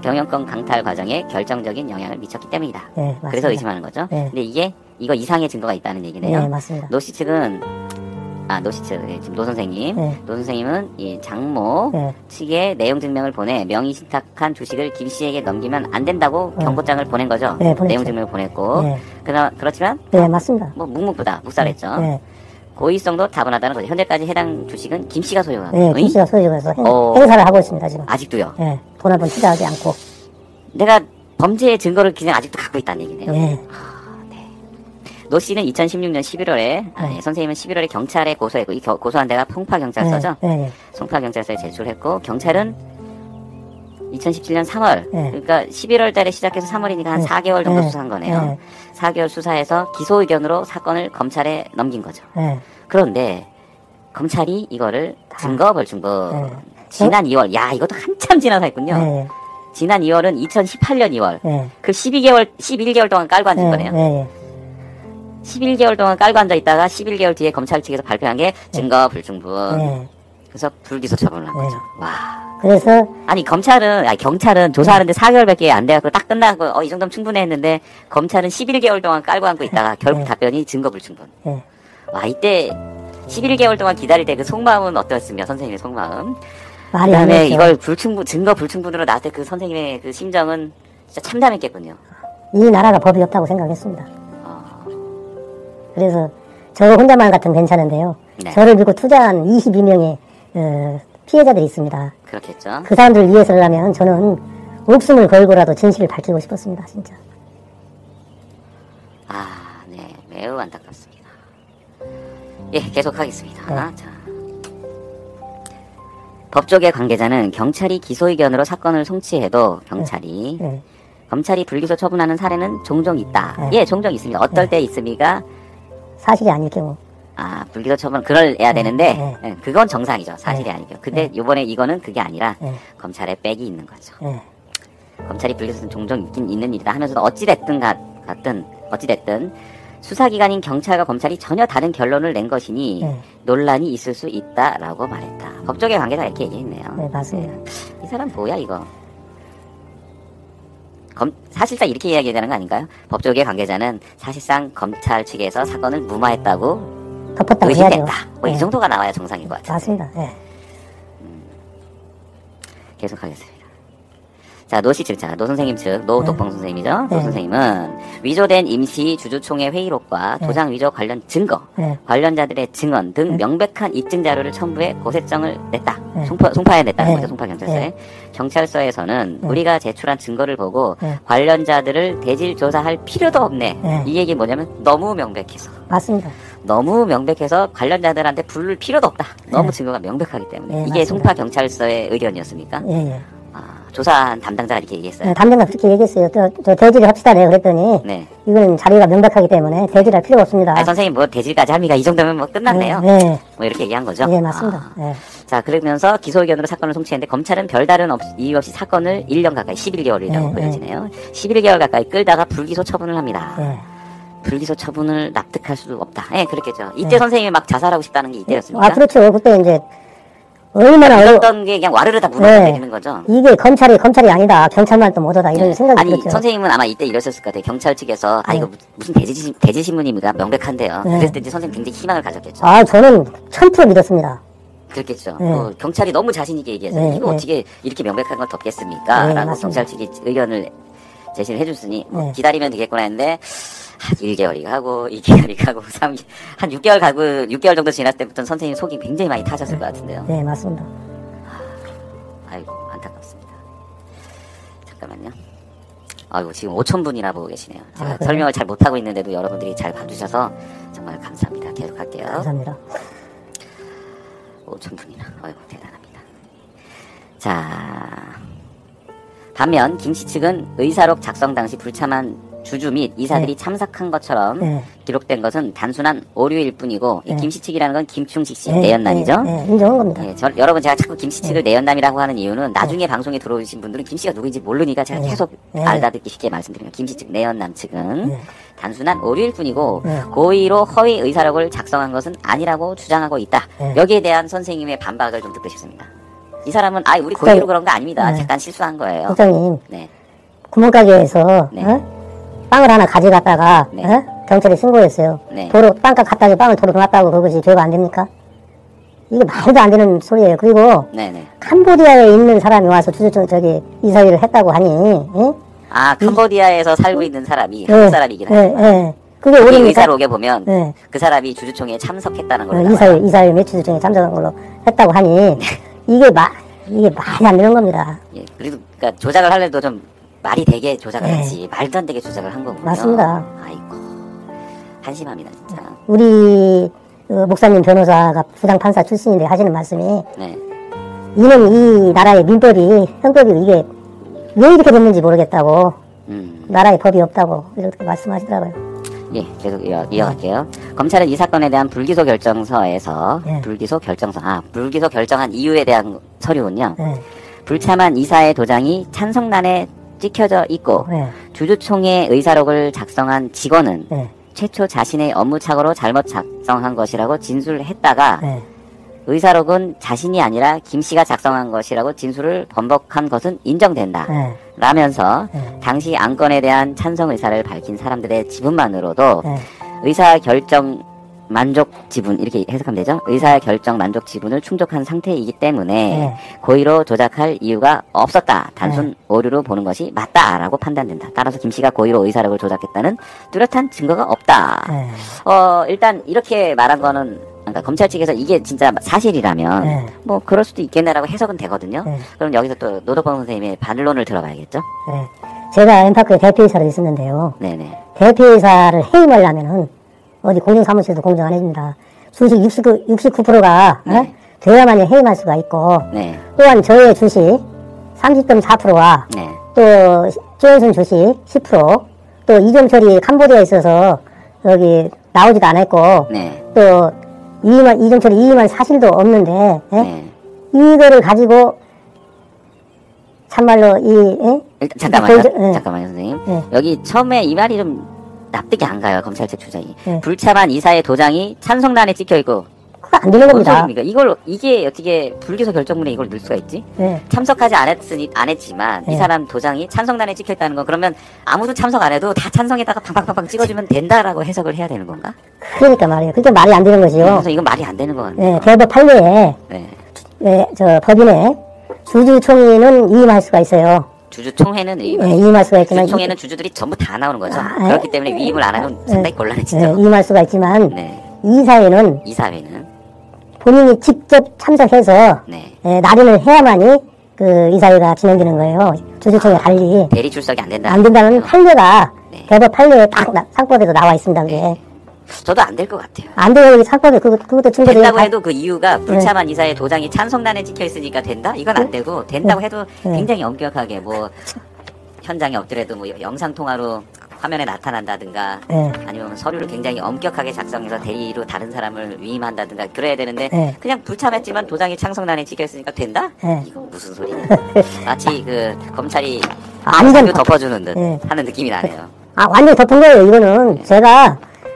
경영권 강탈 과정에 결정적인 영향을 미쳤기 때문이다. 네, 맞습니다. 그래서 의심하는 거죠. 네. 근데 이거 이상의 증거가 있다는 얘기네요. 네, 맞습니다. 노 씨 측은 지금 노 선생님. 네. 노 선생님은 이 장모 네. 측에 내용 증명을 보내 명의 신탁한 주식을 김 씨에게 넘기면 안 된다고 경고장을 보낸 거죠. 네, 보냈죠. 내용 증명을 보냈고. 네. 그렇지만 네, 맞습니다. 뭐 묵묵부답 묵살했죠. 네. 고의성도 다분하다는 거죠. 현재까지 해당 주식은 김 씨가 소유하고. 네, 김 씨가 소유해서 어. 행사를 하고 있습니다, 지금. 아직도요. 네, 돈 한 번 투자하지 않고. 내가 범죄의 증거를 그냥 아직도 갖고 있다는 얘기네요. 네. 노 씨는 2016년 11월에 선생님은 11월에 경찰에 고소했고 이 고소한 데가 송파경찰서죠. 네, 네, 송파경찰서에 제출했고 경찰은 2017년 3월 네. 그러니까 11월 달에 시작해서 3월이니까 한 4개월 정도 네. 수사한 거네요. 네. 4개월 수사해서 기소 의견으로 사건을 검찰에 넘긴 거죠. 네. 그런데 검찰이 이거를 증거 벌충분 네. 지난 2월 이것도 한참 지나서 했군요. 네. 지난 2월은 2018년 2월 네. 그 11개월 동안 깔고 앉은 거네요. 네. 11개월 동안 깔고 앉아 있다가 11개월 뒤에 검찰 측에서 발표한 게 증거 불충분. 네. 그래서 불기소 처분을 한 네. 거죠. 와. 그래서, 아니 경찰은 조사하는데 4개월밖에 안 돼갖고 딱 끝나고 이 정도면 충분해 했는데 검찰은 11개월 동안 깔고 앉고 있다가 결국 답변이 증거 불충분. 네. 와 이때 11개월 동안 기다릴 때 그 속마음은 어떠셨습니까? 선생님의 속마음. 말이 안 그다음에 되죠. 이걸 증거 불충분으로 나한테 그 선생님의 그 심정은 진짜 참담했겠군요. 이 나라가 법이 없다고 생각했습니다. 어, 그래서 저 혼자만 같으면 괜찮은데요. 네. 저를 믿고 투자한 22명의 피해자들이 있습니다. 그렇겠죠. 그 사람들 위해서라면 저는 목숨을 걸고라도 진실을 밝히고 싶었습니다. 진짜. 네, 매우 안타깝습니다. 예, 계속하겠습니다. 네. 자. 법조계 관계자는 경찰이 기소 의견으로 사건을 송치해도 경찰이 네. 검찰이 불기소 처분하는 사례는 종종 있다. 네. 예, 종종 있습니다. 어떨 때 있습니까? 사실이 아닐 경우. 불기소 처분 그럴해야 되는데 네. 예, 그건 정상이죠. 사실이 네. 아니죠. 근데 요번에 이거는 그게 아니라 네. 검찰에 빽이 있는 거죠. 네. 검찰이 불기소는 종종 있긴 있는 일이다 하면서도 어찌됐든 수사기관인 경찰과 검찰이 전혀 다른 결론을 낸 것이니 네. 논란이 있을 수 있다라고 말했다. 법조계 관계자가 이렇게 얘기했네요. 네, 맞습니다. 이 사람 뭐야 이거? 사실상 이렇게 이야기하는 거 아닌가요? 법조계 관계자는 사실상 검찰 측에서 사건을 무마했다고 덮었다고 해야죠. 의심됐다. 뭐 이 네. 정도가 나와야 정상인 것 같아요. 맞습니다. 네. 계속하겠습니다. 자, 노 씨 측, 노 선생님 측, 노독봉 선생님이죠. 네. 노 선생님은 위조된 임시 주주총회 회의록과 도장 위조 관련 증거, 네. 관련자들의 증언 등 명백한 입증 자료를 첨부해 고세장을 냈다. 네. 송파에 냈다는 네. 거죠. 송파경찰서에. 네. 경찰서에서는 우리가 제출한 증거를 보고 네. 관련자들을 대질 조사할 필요도 없네. 네. 이 얘기 뭐냐면 너무 명백해서. 맞습니다. 너무 명백해서 관련자들한테 부를 필요도 없다. 너무 증거가 명백하기 때문에. 네, 이게 맞습니다. 송파경찰서의 의견이었습니까? 예, 예. 조사한 담당자가 이렇게 얘기했어요. 네, 담당자 그렇게 얘기했어요. 저 대지를 합시다. 내가 그랬더니, 네. 이거는 자료가 명백하기 때문에 대지할 필요가 없습니다. 선생님 뭐 대질까지 합니까? 이 정도면 뭐 끝났네요. 네. 뭐 이렇게 얘기한 거죠. 네, 맞습니다. 네. 자, 그러면서 기소 의견으로 사건을 송치했는데 검찰은 별다른 이유 없이 사건을 1년 가까이 11개월이라고 네, 보여지네요. 11개월 가까이 끌다가 불기소 처분을 합니다. 네. 불기소 처분을 납득할 수 없다. 예, 그렇겠죠. 이때 선생님이 막 자살하고 싶다는 게 이때였습니까? 그렇죠. 그때 이제, 얼마나 어떤 게 그냥 와르르 다 무너뜨리는 거죠. 이게 검찰이 아니다. 경찰만 또 못하다. 이런 생각이 아니, 들었죠. 선생님은 아마 이때 이러셨을 것 같아요. 경찰 측에서, 이거 무슨 대지신문입니까? 명백한데요. 네. 그랬을 때 이제 선생님 굉장히 희망을 가졌겠죠. 저는 1000% 믿었습니다. 그렇겠죠. 네. 경찰이 너무 자신있게 얘기해서, 네, 이거 네. 어떻게 이렇게 명백한 걸 덮겠습니까? 네, 라고 맞습니다. 경찰 측이 의견을 제시를 해줬으니, 네. 기다리면 되겠구나 했는데, 한 1개월이 가고, 2개월이 가고, 한 6개월 정도 지났을 때부터는 선생님 속이 굉장히 많이 타셨을 것 같은데요. 네, 맞습니다. 아이고, 안타깝습니다. 잠깐만요. 아이고, 지금 5,000분이나 보고 계시네요. 제가 그래요? 설명을 잘 못하고 있는데도 여러분들이 잘 봐주셔서 정말 감사합니다. 계속할게요. 감사합니다. 5,000분이나. 아이고, 대단합니다. 자. 반면, 김씨 측은 의사록 작성 당시 불참한 주주 및 이사들이 참석한 것처럼 네. 기록된 것은 단순한 오류일 뿐이고 이 김씨 측이라는 건 김충식 씨 네. 내연남이죠. 네. 인정한 겁니다. 예, 여러분 제가 자꾸 김씨 측을 내연남이라고 하는 이유는 나중에 방송에 들어오신 분들은 김씨가 누구인지 모르니까 제가 계속 알다듣기 쉽게 말씀드립니다. 김씨 측 내연남 측은 단순한 오류일 뿐이고 고의로 허위 의사록을 작성한 것은 아니라고 주장하고 있다. 여기에 대한 선생님의 반박을 좀 듣고 싶습니다. 이 사람은 우리 고의로 그런 거 아닙니다. 잠깐 실수한 거예요. 국장님, 네. 구멍가게에서 네. 빵을 하나 가져갔다가 네. 경찰에 신고했어요. 네. 도로 빵값 갔다가 빵을 도로 놨다고 그것이 죄가 안 됩니까? 이게 말도 안 되는 소리예요. 그리고 네네. 캄보디아에 있는 사람이 와서 주주총 이사회를 했다고 하니, 예? 캄보디아에서 살고 있는 사람이 네. 한국 사람이긴 하지만 예. 그게 이 옳습니까? 의사록에 보면 네. 그 사람이 주주총회에 참석했다는 걸로 나와요. 이사회 매주주총에 참석한 걸로 했다고 하니, 이게 말이 안 되는 겁니다. 예, 그래도 그러니까 조작을 하려도 좀 말이 되게 조작을 하지 말도 안 되게 조작을 한 거군요. 맞습니다. 아이고 한심합니다 진짜. 우리 목사님 변호사가 부장판사 출신인데 하시는 말씀이, 네. 이는 이 나라의 민법이, 형법이 이게 왜 이렇게 됐는지 모르겠다고, 나라에 법이 없다고 이렇게 말씀하시더라고요. 예, 계속 이어갈게요. 검찰은 이 사건에 대한 불기소 결정서에서 불기소 결정한 이유에 대한 서류는요. 불참한 이사의 도장이 찬성란에 찍혀져 있고 주주총회 의사록을 작성한 직원은 최초 자신의 업무착오로 잘못 작성한 것이라고 진술을 했다가 의사록은 자신이 아니라 김씨가 작성한 것이라고 진술을 번복한 것은 인정된다. 라면서 당시 안건에 대한 찬성 의사를 밝힌 사람들의 지분만으로도 의사결정 만족 지분 이렇게 해석하면 되죠. 의사결정 만족 지분을 충족한 상태이기 때문에 고의로 조작할 이유가 없었다. 단순 오류로 보는 것이 맞다라고 판단된다. 따라서 김씨가 고의로 의사록을 조작했다는 뚜렷한 증거가 없다. 일단 이렇게 말한 거는 그러니까 검찰 측에서 이게 진짜 사실이라면 뭐 그럴 수도 있겠네라고 해석은 되거든요. 그럼 여기서 또 노덕범 선생님의 반론을 들어봐야겠죠. 제가 엠파크에 대표이사로 있었는데요. 네네. 대표이사를 해임을 하면은 어디 공정사무실도 공정 안 해줍니다. 주식 69%가 돼야만이 해임할 수가 있고, 또한 저의 주식 30.4%와 또 조현순 주식 10%, 또 이종철이 캄보디아에 있어서 여기 나오지도 않았고, 또 이종철이 이임할 사실도 없는데, 이거를 가지고 참말로 일단 잠깐만요 선생님. 여기 처음에 이 말이 좀 납득이 안 가요. 검찰 측 주장이. 불참한 이사의 도장이 찬성란에 찍혀있고 그거 안 되는 겁니다. 이게 어떻게 불기소 결정문에 이걸 넣을 수가 있지? 참석하지 안 했지만 이 사람 도장이 찬성란에 찍혀있다는 건 그러면 아무도 참석 안 해도 다 찬성에다가 팡팡팡팡 찍어주면 된다라고 해석을 해야 되는 건가? 그러니까 말이에요. 그게 말이 안 되는 거지요. 그래서 이건 말이 안 되는 것 같네요. 대법 판례에 법인에 주주총회는 이임할 수가 있어요. 주주총회는 이임할 수가 있지만 주주총회는 주주들이 전부 다 나오는 거죠. 그렇기 때문에 위임을 안 하면 상당히 곤란해지죠. 이임할 수가 있지만 이사회는 본인이 직접 참석해서 날인을 해야만이 그 이사회가 진행되는 거예요. 주주총회 달리 대리 출석이 안 된다. 안 된다는 판례가 대법 판례에 딱 상법에도 나와 있습니다. 그게. 저도 안 될 것 같아요. 안 돼요. 여기 상법에 그것도 증거되고 된다고 해도 그 이유가 불참한 이사의 도장이 찬성란에 찍혀 있으니까 된다? 이건 안 되고 된다고 해도 굉장히 엄격하게 뭐 현장에 없더라도 뭐 영상 통화로 화면에 나타난다든가 아니면 서류를 굉장히 엄격하게 작성해서 대리로 다른 사람을 위임한다든가 그래야 되는데 그냥 불참했지만 도장이 찬성란에 찍혀 있으니까 된다? 이거 무슨 소리냐? 마치 그 검찰이 완전 덮어주는 듯 하는 느낌이 나네요. 완전 덮은 거예요.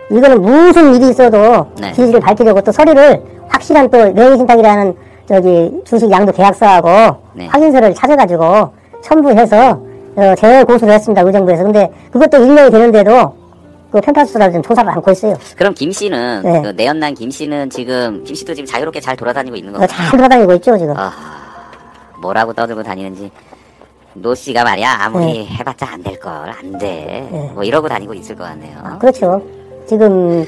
이거는 무슨 일이 있어도 진실을 밝히려고 또 서류를 확실한 또 명의신탁이라는 주식 양도 계약서하고 확인서를 찾아가지고 첨부해서 재고소를 했습니다. 의정부에서. 근데 그것도 1년이 되는데도 그 편파수사를 좀 조사를 않고 있어요. 그럼 김 씨는 그 내연남 김 씨는 김 씨도 지금 자유롭게 잘 돌아다니고 있는 건가요? 잘 돌아다니고 있죠 지금. 뭐라고 떠들고 다니는지. 노 씨가 말이야 아무리 해봤자 안 될 걸 안 돼. 뭐 이러고 다니고 있을 것 같네요. 그렇죠. 지금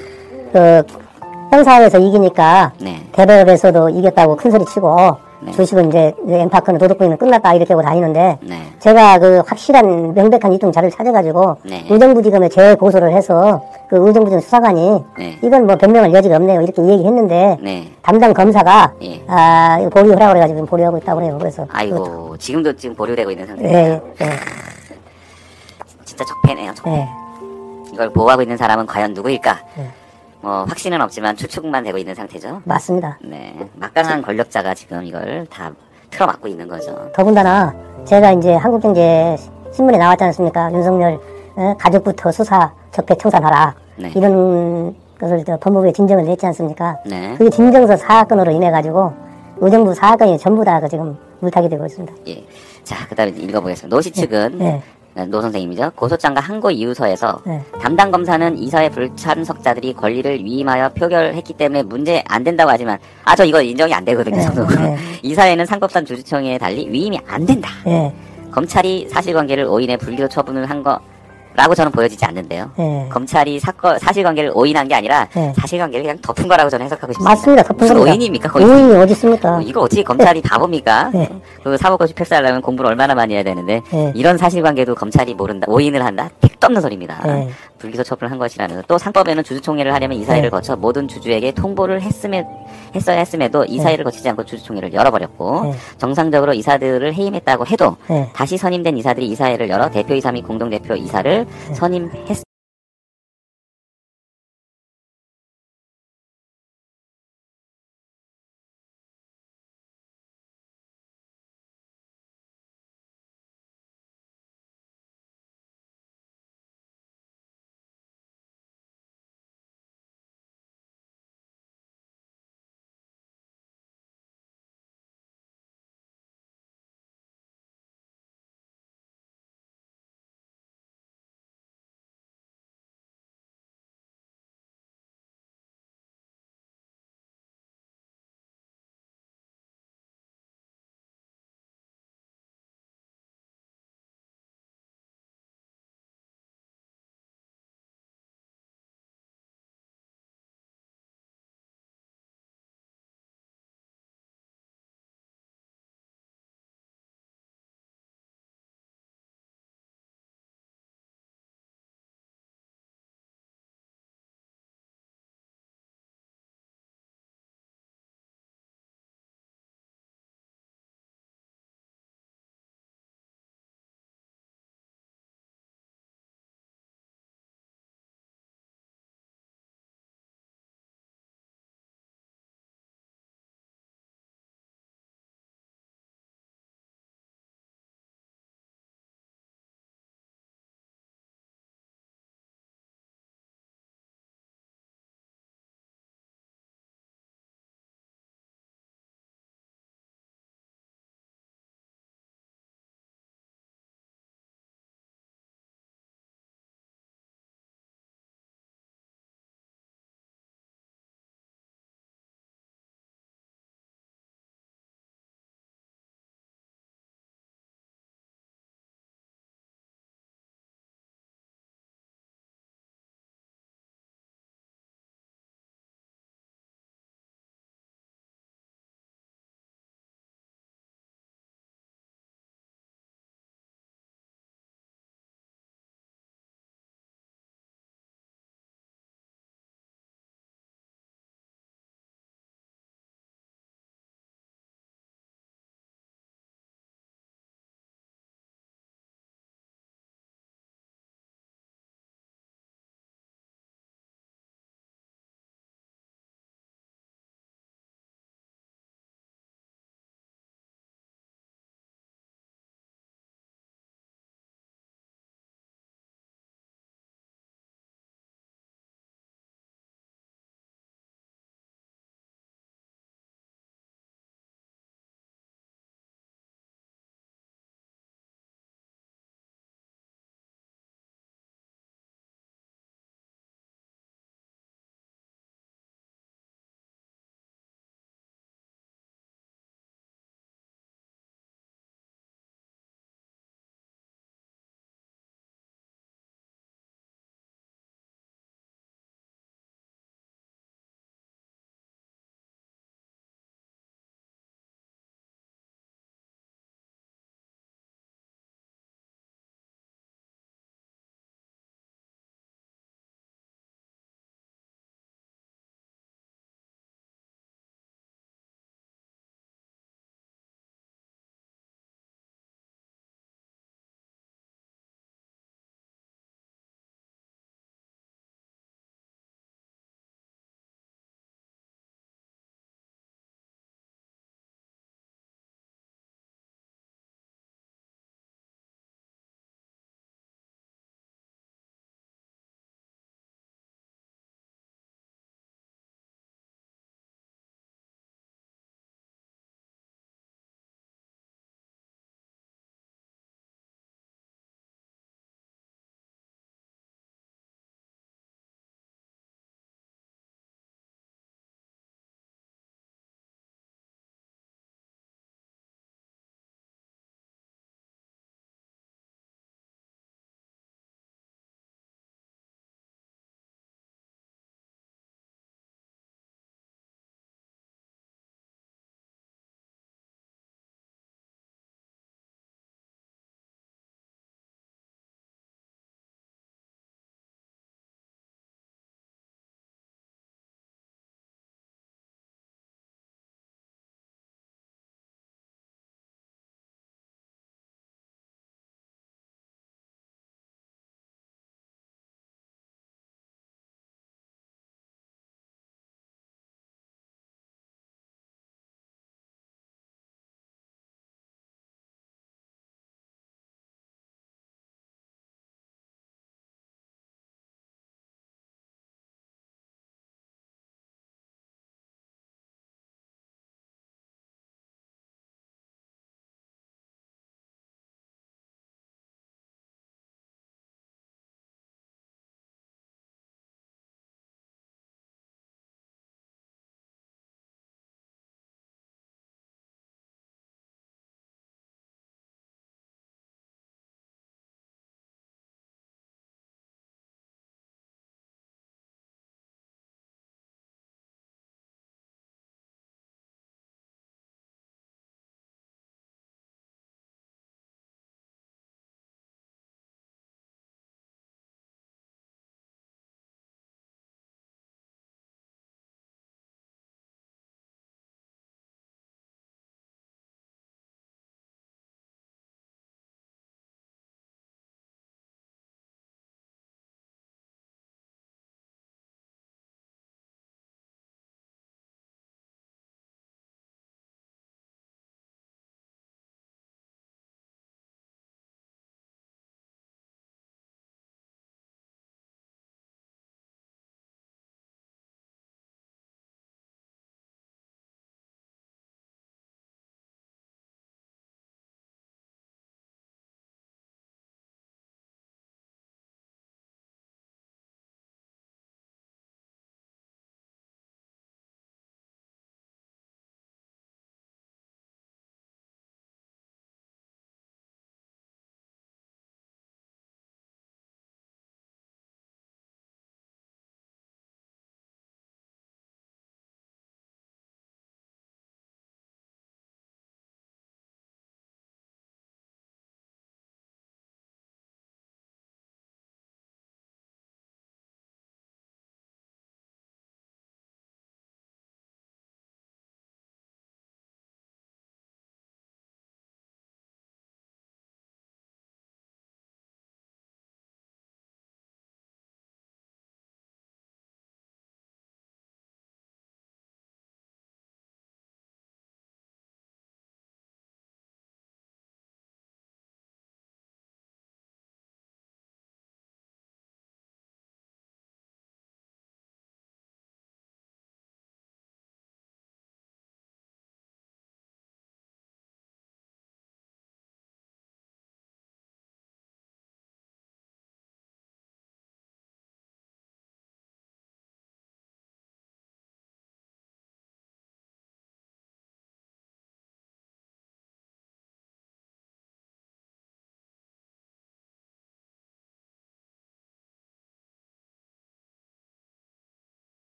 형사에서 이기니까 대법에서도 이겼다고 큰소리 치고 주식은 이제 엠파크는 도덕부인은 끝났다 이렇게 하고 다니는데 제가 그 확실한 명백한 이중 자료를 찾아가지고 의정부지검에 재고소를 해서 그 의정부지검 수사관이 이건 뭐 변명할 여지가 없네요 이렇게 얘기했는데 담당 검사가 이거 보류 하라고 그래가지고 보류하고 있다고 그래요. 그래서 지금도 지금 보류되고 있는 상태예요. 진짜 적폐네요. 적폐. 이걸 보호하고 있는 사람은 과연 누구일까? 네. 뭐 확신은 없지만 추측만 되고 있는 상태죠. 맞습니다. 네, 막강한 권력자가 지금 이걸 다 틀어막고 있는 거죠. 더군다나 제가 이제 한국경제 신문에 나왔지 않습니까? 윤석열 가족부터 수사 적폐청산하라. 네. 이런 것을 법무부에 진정을 냈지 않습니까? 네. 그 진정서 사건으로 인해 가지고 의정부 사건이 전부 다 지금 물타기 되고 있습니다. 예. 자, 그다음에 읽어보겠습니다. 노씨 측은 네. 노 선생님이죠. 고소장과 항고 이유서에서 네. 담당 검사는 이사회 불참석자들이 권리를 위임하여 표결했기 때문에 문제 안 된다고 하지만 저 이거 인정이 안 되거든요. 네. 저도. 네. 이사회는 상법상 주주총회에 달리 위임이 안 된다. 예. 검찰이 사실관계를 오인해 불기소 처분을 한 거라고 저는 보여지지 않는데요. 예. 검찰이 사실관계를 오인한 게 아니라 네. 사실관계를 그냥 덮은 거라고 저는 해석하고 싶습니다. 맞습니다. 덮은 무슨 겁니다. 오인입니까? 거의 오인이 어디 있습니까? 이거 어떻게 검찰이 바보입니까? 네. 그 사법고시 패스하려면 공부를 얼마나 많이 해야 되는데 네. 이런 사실관계도 검찰이 모른다, 오인을 한다? 택도 없는 소리입니다. 네. 불기소 처분을 한 것이라는. 또 상법에는 주주총회를 하려면 이사회를 네. 거쳐 모든 주주에게 통보를 했어야 했음에도 이사회를 거치지 않고 주주총회를 열어버렸고 네. 정상적으로 이사들을 해임했다고 해도 네. 다시 선임된 이사들이 이사회를 열어 대표이사 및 공동대표 이사를 선임했